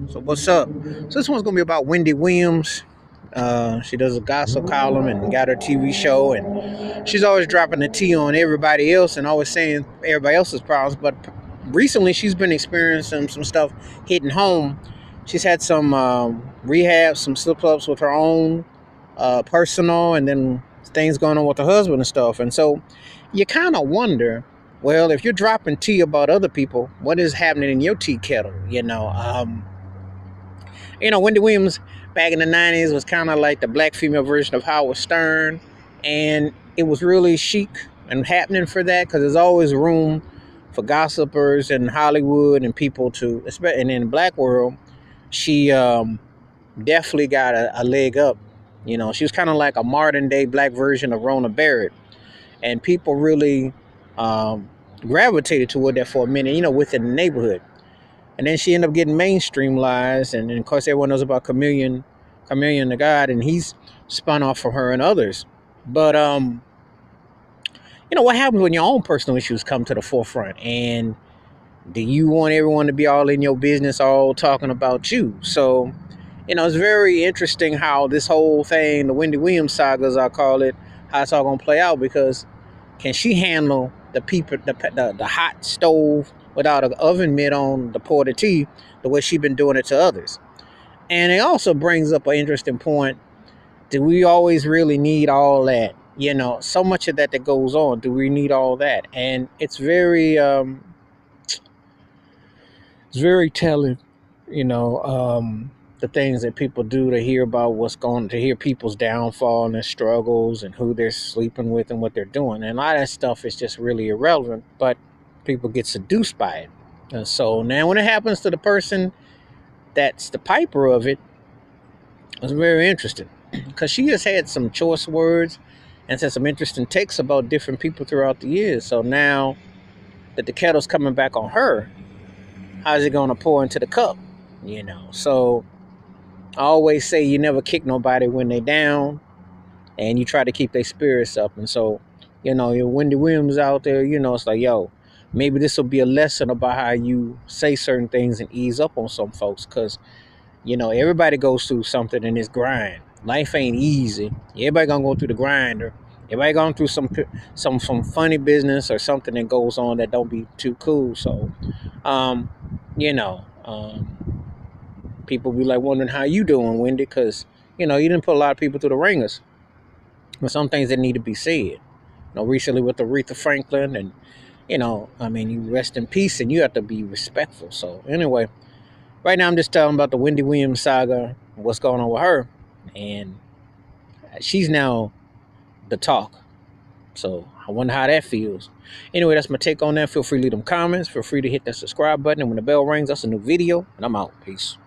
So what's up? So this one's gonna be about Wendy Williams. She does a gossip column and got her TV show, and she's always dropping the tea on everybody else and always saying everybody else's problems. But recently, she's been experiencing some stuff hitting home. She's had some rehab, some slip ups with her own personal, and then things going on with her husband and stuff. And so you kind of wonder, well, if you're dropping tea about other people, what is happening in your tea kettle? Wendy Williams back in the 90s was kind of like the black female version of Howard Stern. And it was really chic and happening for that because there's always room for gossipers in Hollywood and people to, especially and in the black world. She definitely got a leg up. She was kind of like a modern day black version of Rona Barrett. And people really gravitated toward that for a minute, within the neighborhood. And then she ended up getting mainstreamized, and of course everyone knows about Chameleon the God, and he's spun off from her and others. But what happens when your own personal issues come to the forefront? And do you want everyone to be all in your business, all talking about you? So, it's very interesting how this whole thing, the Wendy Williams saga, as I call it, how it's all gonna play out, because can she handle the people, the hot stove without an oven mitt on to pour the tea the way she's been doing it to others? And it also brings up an interesting point. Do we always really need all that? So much of that goes on. Do we need all that? And it's very telling, the things that people do to hear about to hear people's downfall and their struggles and who they're sleeping with and what they're doing. And a lot of that stuff is just really irrelevant, but people get seduced by it. And so now when it happens to the person that's the piper of it, it's very interesting because she has had some choice words and said some interesting takes about different people throughout the years. So now that the kettle's coming back on her, how's it going to pour into the cup? So I always say you never kick nobody when they're down, and you try to keep their spirits up. And so, your Wendy Williams out there, it's like, yo, maybe this will be a lesson about how you say certain things and ease up on some folks. Because, everybody goes through something in this grind. Life ain't easy. Everybody gonna go through the grinder. Everybody going through some funny business or something that goes on that don't be too cool. So, you know, people be like wondering how you doing, Wendy, because you didn't put a lot of people through the ringers. But some things that need to be said. Recently with Aretha Franklin, and you rest in peace, and you have to be respectful. So anyway, right now I'm just telling about the Wendy Williams saga, what's going on with her, and she's now the talk. So I wonder how that feels. Anyway, that's my take on that. Feel free to leave them comments. Feel free to hit that subscribe button, and when the bell rings, that's a new video, and I'm out. Peace.